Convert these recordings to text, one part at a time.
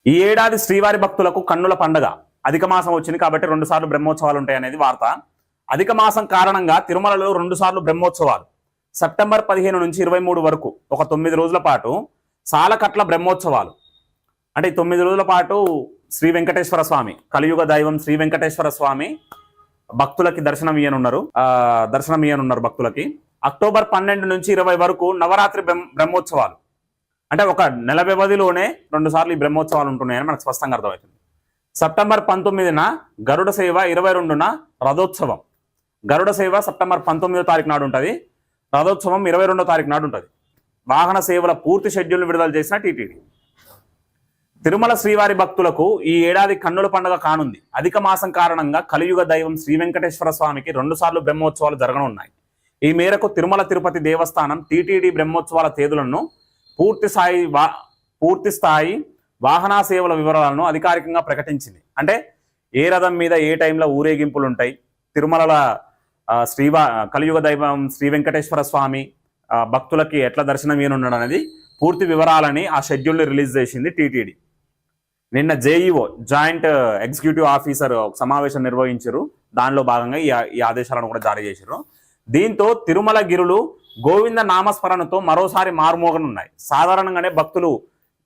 ఈ ఏడాది శ్రీవారి భక్తులకు కన్నుల పండగ. అధిక మాసం వచ్చింది కాబట్టి 2 సార్లు బ్రహ్మోత్సవాలు ఉంటాయి అనేది వార్త. అధిక మాసం కారణంగా తిరుమలలో 2 సార్లు బ్రహ్మోత్సవాలు. సెప్టెంబర్ 15 నుంచి 23 వరకు ఒక 9 రోజుల పాటు సాలకట్ల బ్రహ్మోత్సవాలు. అంటే 9 రోజుల పాటు శ్రీ వెంకటేశ్వర స్వామి, కలియుగ దైవం శ్రీ వెంకటేశ్వర స్వామి భక్తులకి దర్శనం ఇయ్యనున్నారు భక్తులకి. అక్టోబర్ 12 నుంచి 20 వరకు నవరాత్రి బ్రహ్మోత్సవాలు. అంటే ఒక నెల వ్యవధిలోనే 2 సార్లు ఈ బ్రహ్మోత్సవాలు ఉంటున్నాయని మనకు స్పష్టంగా అర్థమవుతుంది. సెప్టెంబర్ 19న గరుడ సేవ, 22న రథోత్సవం. గరుడ సేవ సెప్టెంబర్ 19వ తారీఖు నాడు ఉంటుంది, రథోత్సవం 22వ తారీఖు నాడు ఉంటుంది. వాహన సేవల పూర్తి షెడ్యూల్ విడుదల చేసిన టీటీడీ. తిరుమల శ్రీవారి భక్తులకు ఈ ఏడాది కన్నుల పండుగ కానుంది. అధిక మాసం కారణంగా కలియుగ దైవం శ్రీ వెంకటేశ్వర స్వామికి 2 సార్లు బ్రహ్మోత్సవాలు జరగనున్నాయి. ఈ మేరకు తిరుమల తిరుపతి దేవస్థానం టీటీడీ బ్రహ్మోత్సవాల తేదీలను పూర్తి స్థాయి వాహన సేవల వివరాలను అధికారికంగా ప్రకటించింది. అంటే ఏ రథం మీద ఏ టైంలో ఊరేగింపులు ఉంటాయి, తిరుమల కలియుగ దైవం శ్రీ వెంకటేశ్వర స్వామి భక్తులకి ఎట్లా దర్శనం ఇవ్వనున్నాడు అనేది పూర్తి వివరాలని ఆ షెడ్యూల్ రిలీజ్ చేసింది టీటీడీ. నిన్న జేఈఓ, జాయింట్ ఎగ్జిక్యూటివ్ ఆఫీసర్ సమావేశం నిర్వహించారు. దానిలో భాగంగా ఈ ఆదేశాలను కూడా జారీ చేశారు. దీంతో తిరుమల గిరులు గోవింద నామస్మరణతో మరోసారి మారుమోగనున్నాయి. సాధారణంగానే భక్తులు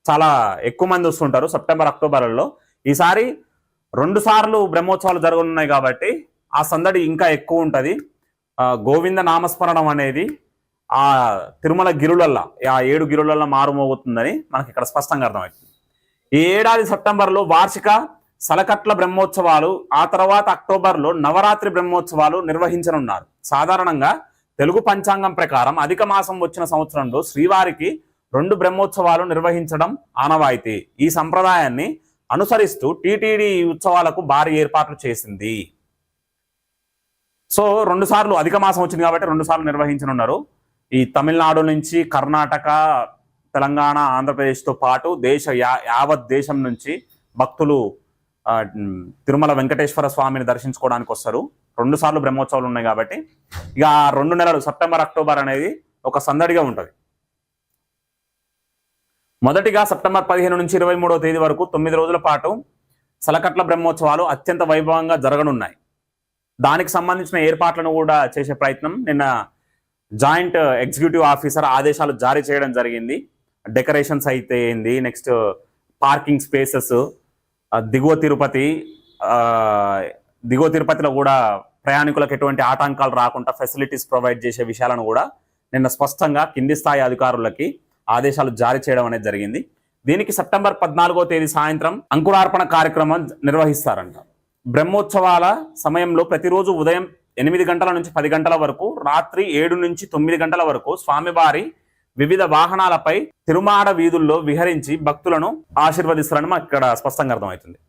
చాలా ఎక్కువ మంది వస్తుంటారు సెప్టెంబర్, అక్టోబర్లలో. ఈసారి 2 సార్లు బ్రహ్మోత్సవాలు జరగనున్నాయి కాబట్టి ఆ సందడి ఇంకా ఎక్కువ ఉంటుంది. గోవింద నామస్మరణం అనేది ఆ తిరుమల గిరులల్లా, ఆ 7 గిరులల్లా మారుమోగుతుందని మనకి ఇక్కడ స్పష్టంగా అర్థమవుతుంది. ఈ ఏడాది సెప్టెంబర్లో వార్షిక సలకట్ల బ్రహ్మోత్సవాలు, ఆ తర్వాత అక్టోబర్లో నవరాత్రి బ్రహ్మోత్సవాలు నిర్వహించనున్నారు. సాధారణంగా తెలుగు పంచాంగం ప్రకారం అధిక మాసం వచ్చిన సంవత్సరంలో శ్రీవారికి 2 బ్రహ్మోత్సవాలు నిర్వహించడం ఆనవాయితీ. ఈ సంప్రదాయాన్ని అనుసరిస్తూ టీటీడీ ఈ ఉత్సవాలకు భారీ ఏర్పాట్లు చేసింది. సో 2 సార్లు అధిక మాసం వచ్చింది కాబట్టి 2 సార్లు నిర్వహించనున్నారు. ఈ తమిళనాడు నుంచి కర్ణాటక, తెలంగాణ, ఆంధ్రప్రదేశ్తో పాటు యావత్ దేశం నుంచి భక్తులు తిరుమల వెంకటేశ్వర స్వామిని దర్శించుకోవడానికి వస్తారు. 2 సార్లు బ్రహ్మోత్సవాలు ఉన్నాయి కాబట్టి ఇక 2 నెలలు సెప్టెంబర్, అక్టోబర్ అనేది ఒక సందడిగా ఉంటుంది. మొదటిగా సెప్టెంబర్ 15 నుంచి 23వ తేదీ వరకు 9 రోజుల పాటు సలకట్ల బ్రహ్మోత్సవాలు అత్యంత వైభవంగా జరగనున్నాయి. దానికి సంబంధించిన ఏర్పాట్లను కూడా చేసే ప్రయత్నం నిన్న జాయింట్ ఎగ్జిక్యూటివ్ ఆఫీసర్ ఆదేశాలు జారీ చేయడం జరిగింది. డెకరేషన్స్ అయితే ఏంది, నెక్స్ట్ పార్కింగ్ స్పేసెస్, దిగువ తిరుపతిలో కూడా ప్రయాణికులకు ఎటువంటి ఆటంకాలు రాకుండా ఫెసిలిటీస్ ప్రొవైడ్ చేసే విషయాలను కూడా నిన్న స్పష్టంగా కింది స్థాయి అధికారులకి ఆదేశాలు జారీ చేయడం అనేది జరిగింది. దీనికి సెప్టెంబర్ 14వ తేదీ సాయంత్రం అంకురార్పణ కార్యక్రమం నిర్వహిస్తారంట. బ్రహ్మోత్సవాల సమయంలో ప్రతిరోజు ఉదయం 8 గంటల నుంచి 10 గంటల వరకు, రాత్రి 7 నుంచి 9 గంటల వరకు స్వామివారి వివిధ వాహనాలపై తిరుమాడ వీధుల్లో విహరించి భక్తులను ఆశీర్వదిస్తారని మాకు ఇక్కడ స్పష్టంగా అర్థమవుతుంది.